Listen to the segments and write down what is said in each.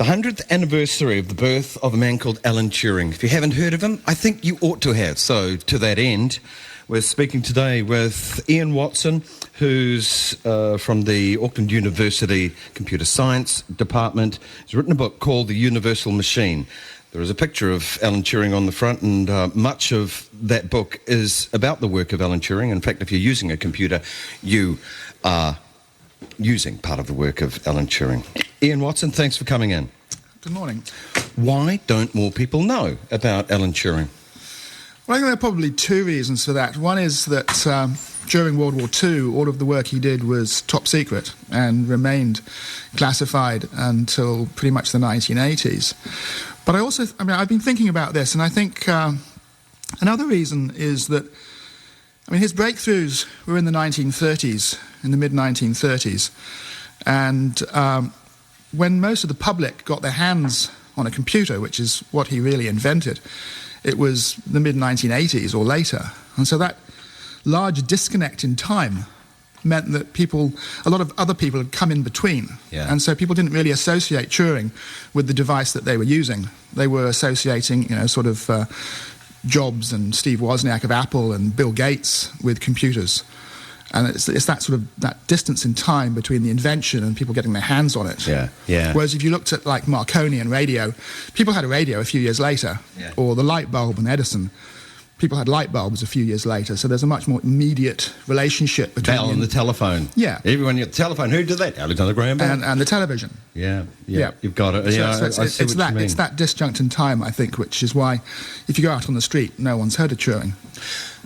The 100th anniversary of the birth of a man called Alan Turing. If you haven't heard of him, I think you ought to have. So, to that end, we're speaking today with Ian Watson, who's from the Auckland University Computer Science Department. He's written a book called The Universal Machine. There is a picture of Alan Turing on the front, and much of that book is about the work of Alan Turing. In fact, if you're using a computer, you are using part of the work of Alan Turing. Ian Watson, thanks for coming in. Good morning. Why don't more people know about Alan Turing? Well, I think there are probably two reasons for that. One is that during World War II, all of the work he did was top secret and remained classified until pretty much the 1980s. But I've been thinking about this, and I think another reason is that, his breakthroughs were in the 1930s, in the mid-1930s, and when most of the public got their hands on a computer, which is what he really invented, it was the mid-1980s or later. And so that large disconnect in time meant that a lot of other people had come in between. Yeah. And so people didn't really associate Turing with the device that they were using. They were associating, Jobs and Steve Wozniak of Apple and Bill Gates with computers. And it's that sort of that distance in time between the invention and people getting their hands on it. Yeah, yeah. Whereas if you looked at like Marconi and radio, people had a radio a few years later, yeah. Or the light bulb and Edison. People had light bulbs a few years later, so there's a much more immediate relationship between... Bell and the telephone. Yeah. Everyone got the telephone. Who did that? Alexander Graham Bell. And the television. Yeah. You've got it. It's that disjunct in time, I think, which is why if you go out on the street, no one's heard of Turing.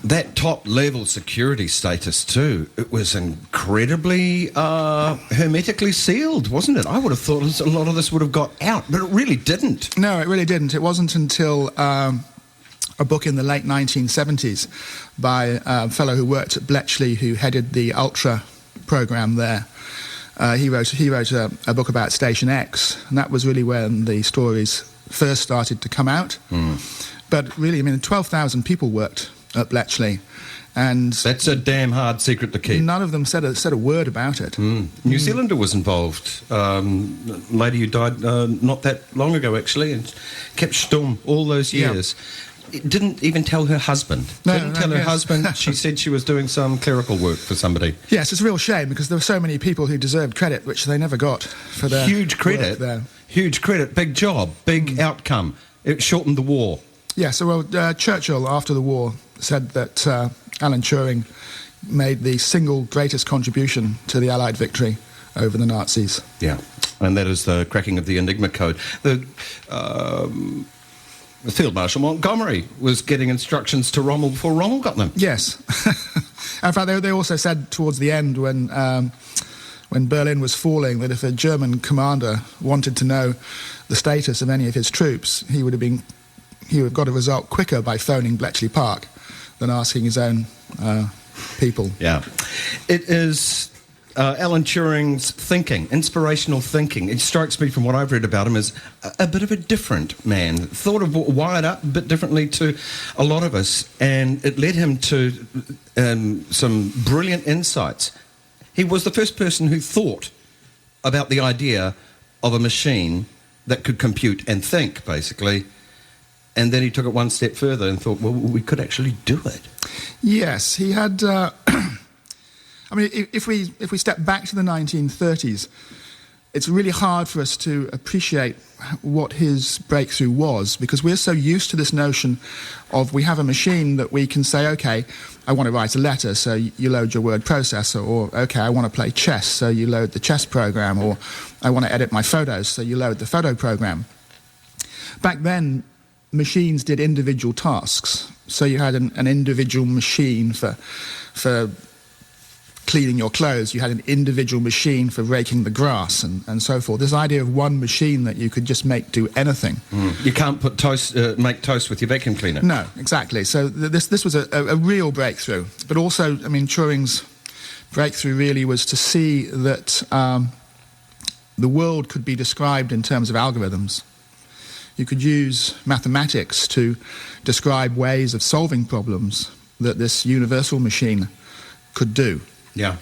That top-level security status, too, it was incredibly hermetically sealed, wasn't it? I would have thought a lot of this would have got out, but it really didn't. No, it really didn't. It wasn't until... a book in the late 1970s by a fellow who worked at Bletchley, who headed the Ultra program there. He wrote a book about Station X, and that was really when the stories first started to come out. But really, 12,000 people worked at Bletchley, and that's a damn hard secret to keep. None of them said a word about it. New Zealander was involved. A lady who died not that long ago, actually, and kept stum all those years. Yeah. Didn't even tell her husband. Didn't tell her husband. She said she was doing some clerical work for somebody. Yes, it's a real shame because there were so many people who deserved credit which they never got for their huge credit. Work there. Huge credit, big job, big outcome. It shortened the war. Yeah, so Churchill, after the war, said that Alan Turing made the single greatest contribution to the Allied victory over the Nazis. Yeah, and that is the cracking of the Enigma code. The Field Marshal Montgomery was getting instructions to Rommel before Rommel got them. Yes. In fact, they also said towards the end when Berlin was falling that if a German commander wanted to know the status of any of his troops, he would have got a result quicker by phoning Bletchley Park than asking his own people. Yeah. It is... Alan Turing's thinking, inspirational thinking, it strikes me from what I've read about him as a bit of a different man, wired up a bit differently to a lot of us, and it led him to some brilliant insights. He was the first person who thought about the idea of a machine that could compute and think, basically, and then he took it one step further and thought, well, we could actually do it. Yes, he had... if we step back to the 1930s, it's really hard for us to appreciate what his breakthrough was because we're so used to this notion of we have a machine that we can say, okay, I want to write a letter, so you load your word processor, or okay, I want to play chess, so you load the chess program, or I want to edit my photos, so you load the photo program. Back then, machines did individual tasks, so you had an individual machine for cleaning your clothes, you had an individual machine for raking the grass and so forth. This idea of one machine that you could just make do anything. You can't make toast with your vacuum cleaner. No, exactly. So this was a real breakthrough. But also, Turing's breakthrough really was to see that the world could be described in terms of algorithms. You could use mathematics to describe ways of solving problems that this universal machine could do. Yeah.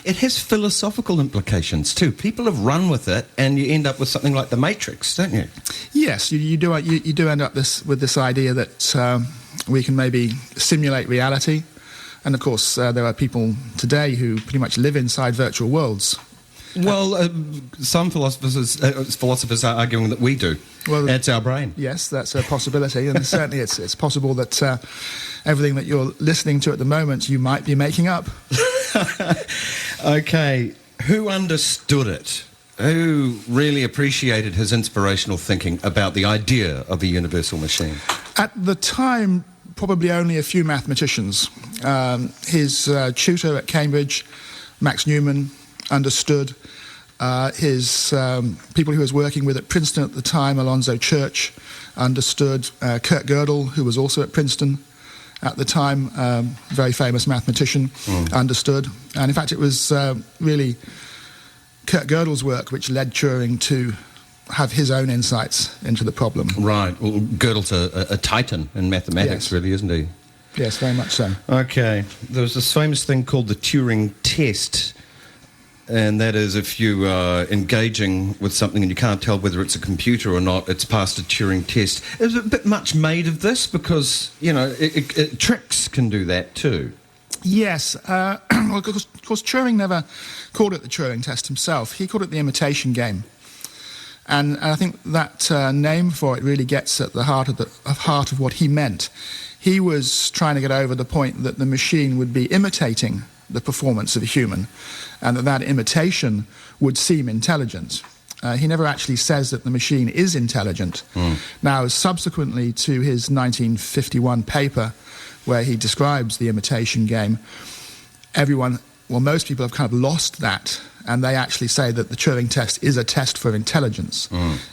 it has philosophical implications too. People have run with it, and you end up with something like the Matrix, don't you? Yes, you do end up with this idea that we can maybe simulate reality. And of course, there are people today who pretty much live inside virtual worlds. Well, some philosophers are arguing that we do. Well, it's our brain. Yes, that's a possibility, and certainly it's possible that everything that you're listening to at the moment you might be making up. Okay, who understood it? Who really appreciated his inspirational thinking about the idea of a universal machine? At the time, probably only a few mathematicians. His tutor at Cambridge, Max Newman, understood. His people he was working with at Princeton at the time, Alonzo Church, understood. Kurt Gödel, who was also at Princeton at the time, very famous mathematician, understood. And in fact, it was really Kurt Gödel's work which led Turing to have his own insights into the problem. Right. Well, Gödel's a titan in mathematics, yes. Really, isn't he? Yes, very much so. Okay. There was this famous thing called the Turing test, and that is if you are engaging with something and you can't tell whether it's a computer or not, it's passed a Turing test. There's a bit much made of this because, you know, tricks can do that too. Yes. Well, of course, Turing never called it the Turing test himself. He called it the imitation game. And I think that name for it really gets at the heart of what he meant. He was trying to get over the point that the machine would be imitating the performance of a human, and that imitation would seem intelligent. He never actually says that the machine is intelligent. Now, subsequently to his 1951 paper, where he describes the imitation game, most people have kind of lost that, and they actually say that the Turing test is a test for intelligence.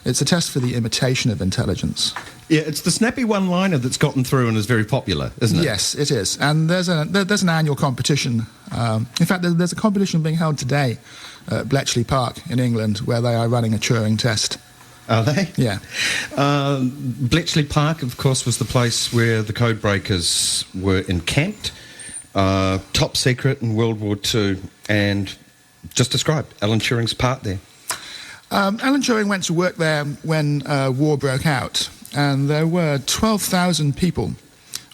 It's a test for the imitation of intelligence. Yeah, it's the snappy one-liner that's gotten through and is very popular, isn't it? Yes, it is. And there's an annual competition. In fact, there's a competition being held today at Bletchley Park in England where they are running a Turing test. Are they? Yeah. Bletchley Park, of course, was the place where the code breakers were encamped. Top secret in World War II. And just describe Alan Turing's part there. Alan Turing went to work there when war broke out. And there were 12,000 people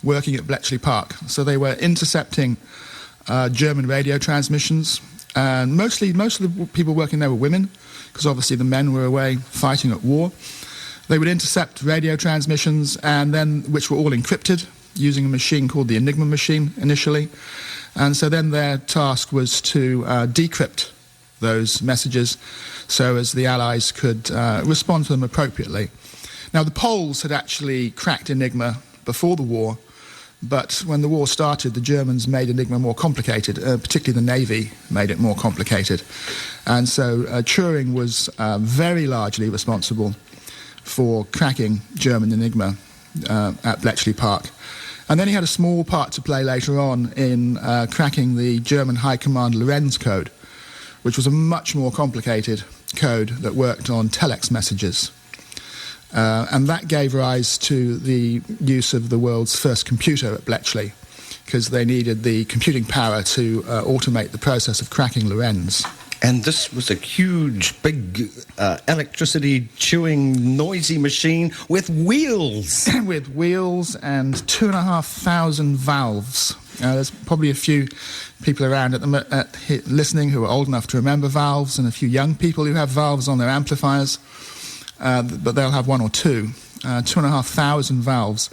working at Bletchley Park. So they were intercepting German radio transmissions. And most of the people working there were women, because obviously the men were away fighting at war. They would intercept radio transmissions, which were all encrypted, using a machine called the Enigma machine initially. And so then their task was to decrypt those messages so as the Allies could respond to them appropriately. Now, the Poles had actually cracked Enigma before the war, but when the war started, the Germans made Enigma more complicated, particularly the Navy made it more complicated. And so Turing was very largely responsible for cracking German Enigma at Bletchley Park. And then he had a small part to play later on in cracking the German High Command Lorenz code, which was a much more complicated code that worked on telex messages. And that gave rise to the use of the world's first computer at Bletchley, because they needed the computing power to automate the process of cracking Lorenz. And this was a huge, big, electricity-chewing, noisy machine with wheels. With wheels and 2,500 valves. There's probably a few people around listening who are old enough to remember valves, and a few young people who have valves on their amplifiers. But they'll have one or two. 2,500 valves.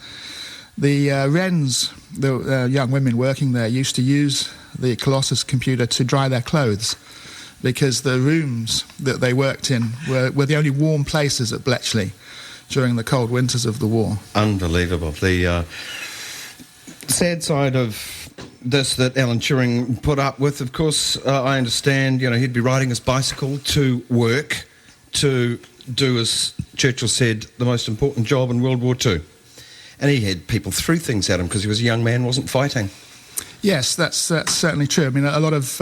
The Wrens, the young women working there, used to use the Colossus computer to dry their clothes, because the rooms that they worked in were the only warm places at Bletchley during the cold winters of the war. Unbelievable. The sad side of this that Alan Turing put up with, of course, I understand, he'd be riding his bicycle to work to do, as Churchill said, the most important job in World War II. And he had people threw things at him because he was a young man, wasn't fighting. Yes, that's certainly true. I mean, a lot of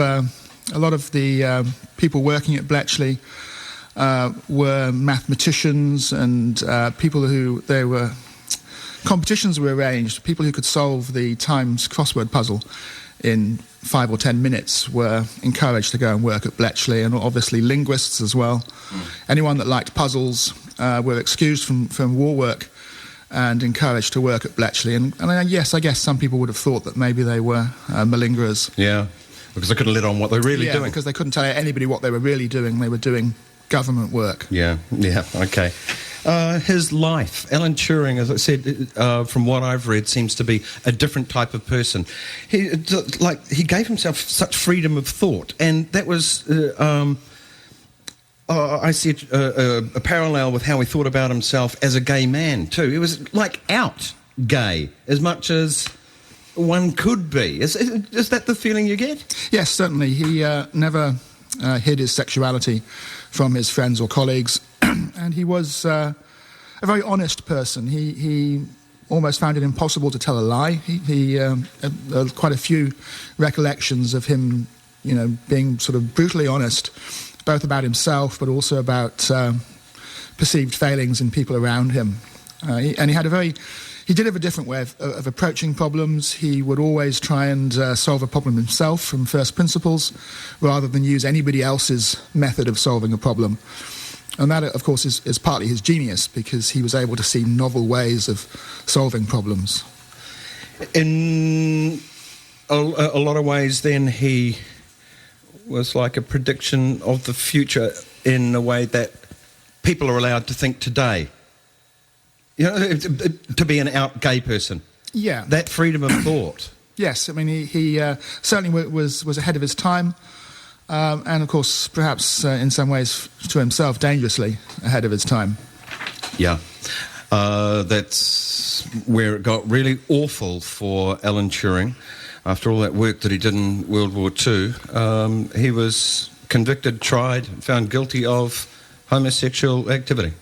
the people working at Bletchley were mathematicians and people who competitions were arranged, people who could solve the Times crossword puzzle in 5 or 10 minutes were encouraged to go and work at Bletchley, and obviously linguists as well. Anyone that liked puzzles were excused from war work and encouraged to work at Bletchley. And yes, I guess some people would have thought that maybe they were malingerers. Yeah, because they couldn't let on what they were really doing. Because they couldn't tell anybody what they were really doing. They were doing government work. Yeah, okay. His life, Alan Turing, as I said, from what I've read, seems to be a different type of person. He gave himself such freedom of thought, and that was, I see a parallel with how he thought about himself as a gay man too. He was out gay as much as one could be. Is that the feeling you get? Yes, certainly. He never hid his sexuality from his friends or colleagues, and he was a very honest person. He almost found it impossible to tell a lie. He quite a few recollections of him, being sort of brutally honest, both about himself but also about perceived failings in people around him. He did have a different way of approaching problems. He would always try and solve a problem himself from first principles rather than use anybody else's method of solving a problem. And that, of course, is partly his genius, because he was able to see novel ways of solving problems. In a lot of ways, then, he was like a prediction of the future in a way that people are allowed to think today. To be an out gay person. Yeah. That freedom of thought. Yes, I mean, he certainly was ahead of his time, and of course, perhaps in some ways to himself, dangerously ahead of his time. Yeah. That's where it got really awful for Alan Turing. After all that work that he did in World War II, he was convicted, tried, found guilty of homosexual activity.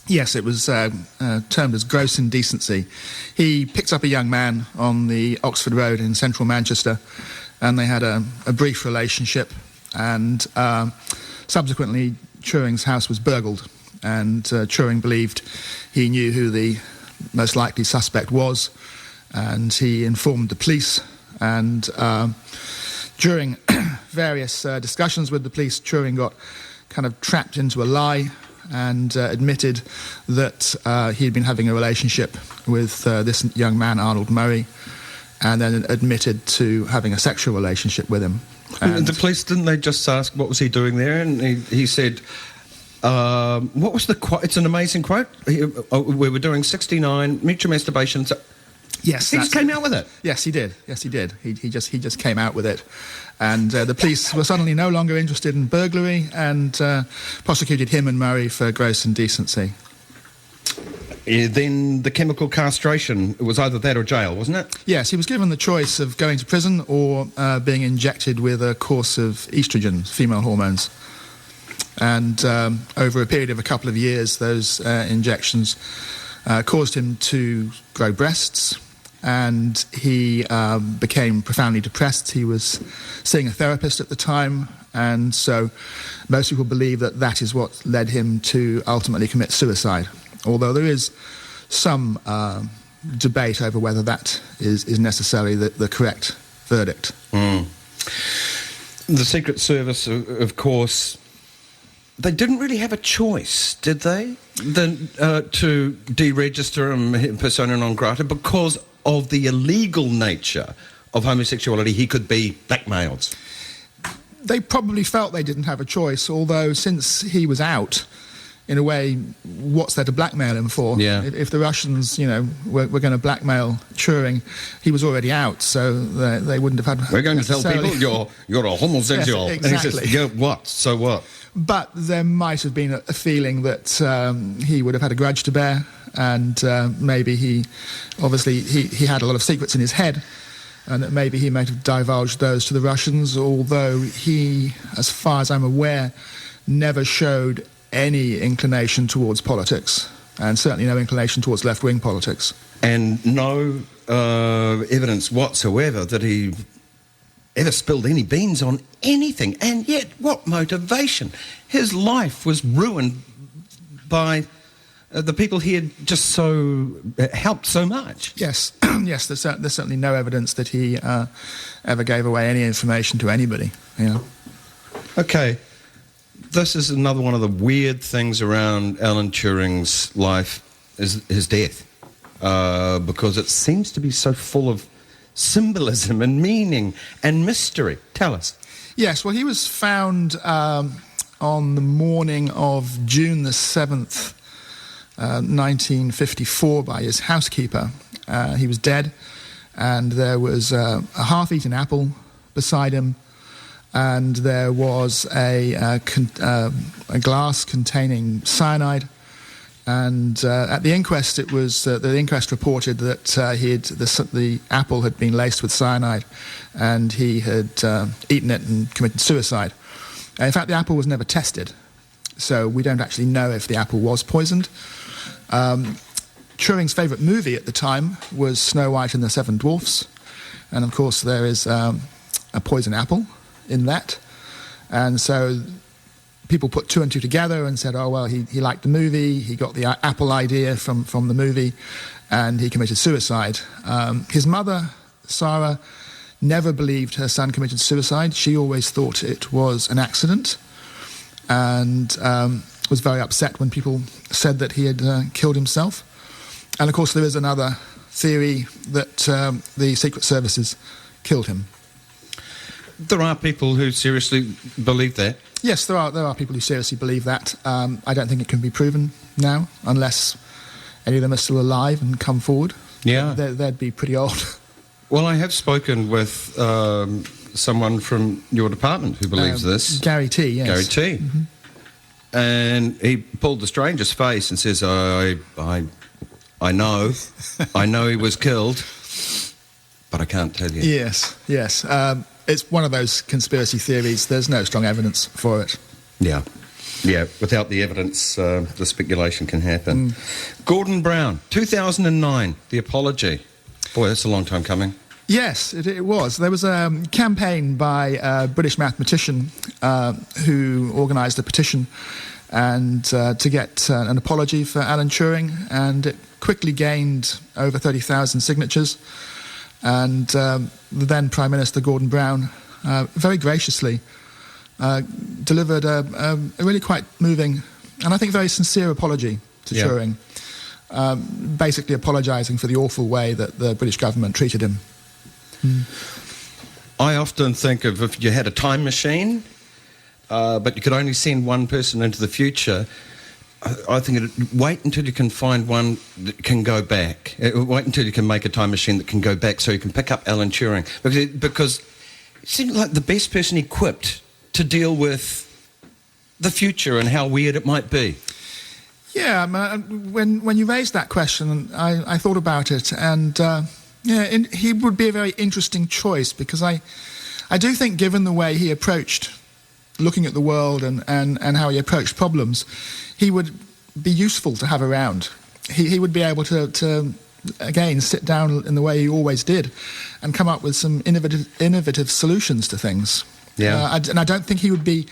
Yes, it was termed as gross indecency. He picked up a young man on the Oxford Road in central Manchester, and they had a brief relationship, and subsequently Turing's house was burgled, and Turing believed he knew who the most likely suspect was, and he informed the police, and during various discussions with the police, Turing got kind of trapped into a lie and admitted that he had been having a relationship with this young man, Arnold Murray, and then admitted to having a sexual relationship with him. And the police, didn't they just ask what was he doing there? And he said, what was the quote? It's an amazing quote. We were doing 69, mutual masturbation. So yes, he just came out with it. Yes, he did. Yes, he did. He just came out with it. And the police were suddenly no longer interested in burglary and prosecuted him and Murray for gross indecency. Then the chemical castration, it was either that or jail, wasn't it? Yes, he was given the choice of going to prison or being injected with a course of estrogen, female hormones. And over a period of a couple of years, those injections caused him to grow breasts, and he became profoundly depressed. He was seeing a therapist at the time, and so most people believe that is what led him to ultimately commit suicide, although there is some debate over whether that is necessarily the correct verdict. The Secret Service, of course, they didn't really have a choice, did they, to deregister him persona non grata because of the illegal nature of homosexuality. He could be blackmailed. They probably felt they didn't have a choice, although since he was out, in a way, what's there to blackmail him for? Yeah. If the Russians, were going to blackmail Turing, he was already out, so they wouldn't have had... We're going to tell people you're a homosexual. Yes, exactly. And he says, yeah, what? So what? But there might have been a feeling that he would have had a grudge to bear, and maybe he had a lot of secrets in his head, and that maybe he might have divulged those to the Russians, although he, as far as I'm aware, never showed any inclination towards politics, and certainly no inclination towards left-wing politics. And no evidence whatsoever that he ever spilled any beans on anything. And yet, what motivation? His life was ruined by the people he had just helped so much. Yes, yes. There's certainly no evidence that he ever gave away any information to anybody. Yeah. Okay, this is another one of the weird things around Alan Turing's life, is his death, because it seems to be so full of symbolism and meaning and mystery. Tell us. Yes, well, he was found on the morning of June the 7th, 1954, by his housekeeper. He was dead, and there was a half-eaten apple beside him, and there was a glass containing cyanide. And at the inquest, the inquest reported that the apple had been laced with cyanide, and he had eaten it and committed suicide. In fact, the apple was never tested, so we don't actually know if the apple was poisoned. Turing's favourite movie at the time was Snow White and the Seven Dwarfs, and of course there is a poison apple in that, and so people put two and two together and said, oh, well, he liked the movie, he got the apple idea from the movie, and he committed suicide. His mother, Sarah, never believed her son committed suicide. She always thought it was an accident, and was very upset when people said that he had killed himself. And of course there is another theory that the Secret Services killed him. There are people who seriously believe that. Yes, there are people who seriously believe that. I don't think it can be proven now, unless any of them are still alive and come forward. Yeah. They'd be pretty old. Well, I have spoken with someone from your department who believes this. Gary T, yes. Gary T. Mm-hmm. And he pulled the strangest face and says, I know. I know he was killed, but I can't tell you. Yes. It's one of those conspiracy theories. There's no strong evidence for it. Yeah. Without the evidence, the speculation can happen. Gordon Brown, 2009, The Apology. Boy, that's a long time coming. Yes, it was. There was a campaign by a British mathematician who organised a petition and to get an apology for Alan Turing, and it quickly gained over 30,000 signatures. And the then Prime Minister, Gordon Brown, very graciously delivered a really quite moving and I think very sincere apology to Turing, basically apologising for the awful way that the British government treated him. I often think of if you had a time machine, but you could only send one person into the future, I think wait until you can find one that can go back. Wait until you can make a time machine that can go back so you can pick up Alan Turing. Because it seemed like the best person equipped to deal with the future and how weird it might be. Yeah, when you raised that question, I thought about it, and he would be a very interesting choice, because I do think, given the way he approached looking at the world and how he approached problems, he would be useful to have around. He would be able to again sit down in the way he always did and come up with some innovative solutions to things. Yeah, and I don't think he would be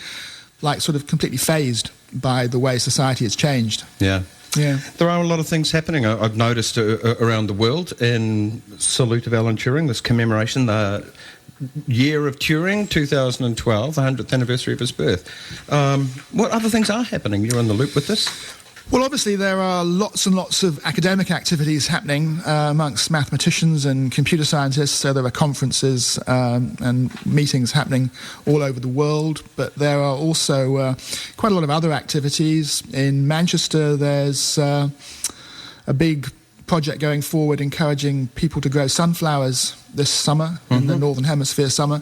like sort of completely phased by the way society has changed. Yeah. There are a lot of things happening, I've noticed, around the world in salute of Alan Turing, this commemoration, the year of Turing, 2012, the 100th anniversary of his birth. What other things are happening? You're in the loop with this? Well, obviously there are lots and lots of academic activities happening amongst mathematicians and computer scientists. So there are conferences and meetings happening all over the world. But there are also quite a lot of other activities. In Manchester, there's a big project going forward encouraging people to grow sunflowers this summer, in the Northern Hemisphere summer.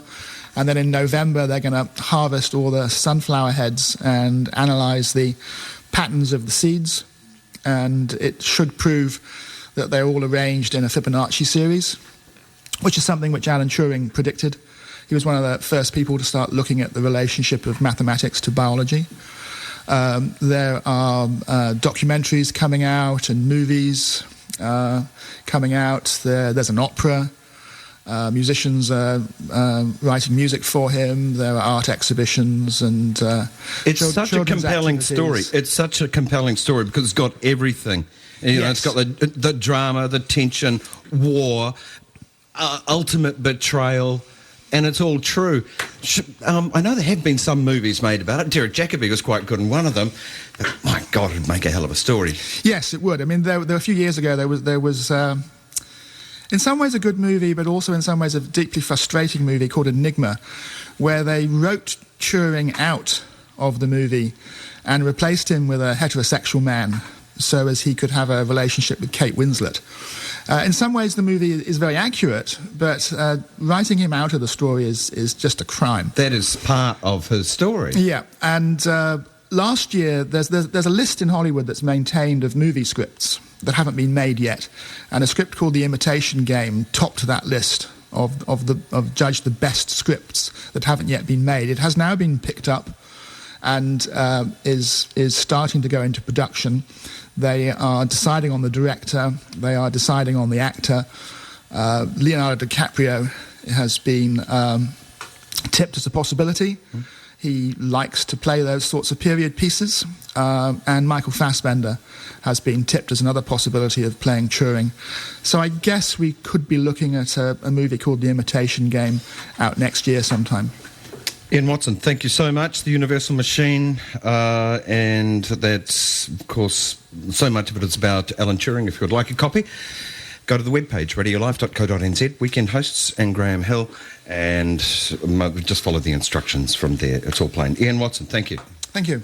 And then in November, they're going to harvest all the sunflower heads and analyse the patterns of the seeds, and it should prove that they're all arranged in a Fibonacci series, which is something which Alan Turing predicted. He was one of the first people to start looking at the relationship of mathematics to biology. There are documentaries coming out and movies coming out. There's an opera. Musicians are writing music for him. There are art exhibitions and it's such a compelling story. It's such a compelling story because it's got everything. You know, Yes. it's got the drama, the tension, war, ultimate betrayal, and it's all true. I know there have been some movies made about it. Derek Jacobi was quite good in one of them. But my God, it'd make a hell of a story. Yes, it would. I mean, there a few years ago there was in some ways a good movie, but also in some ways a deeply frustrating movie called Enigma, where they wrote Turing out of the movie and replaced him with a heterosexual man so as he could have a relationship with Kate Winslet. In some ways, the movie is very accurate, but writing him out of the story is just a crime. That is part of his story. Yeah, and last year, there's a list in Hollywood that's maintained of movie scripts that haven't been made yet, and a script called The Imitation Game topped that list of judged the best scripts that haven't yet been made. It has now been picked up and is starting to go into production. They are deciding on the director. They are deciding on the actor. Leonardo DiCaprio has been tipped as a possibility. He likes to play those sorts of period pieces. And Michael Fassbender has been tipped as another possibility of playing Turing. So I guess we could be looking at a movie called The Imitation Game out next year sometime. Ian Watson, thank you so much. The Universal Machine, and that's, of course, so much of it is about Alan Turing. If you would like a copy, go to the webpage, radiolife.co.nz, weekend hosts and Graeme Hill, and just follow the instructions from there. It's all plain. Ian Watson, thank you. Thank you.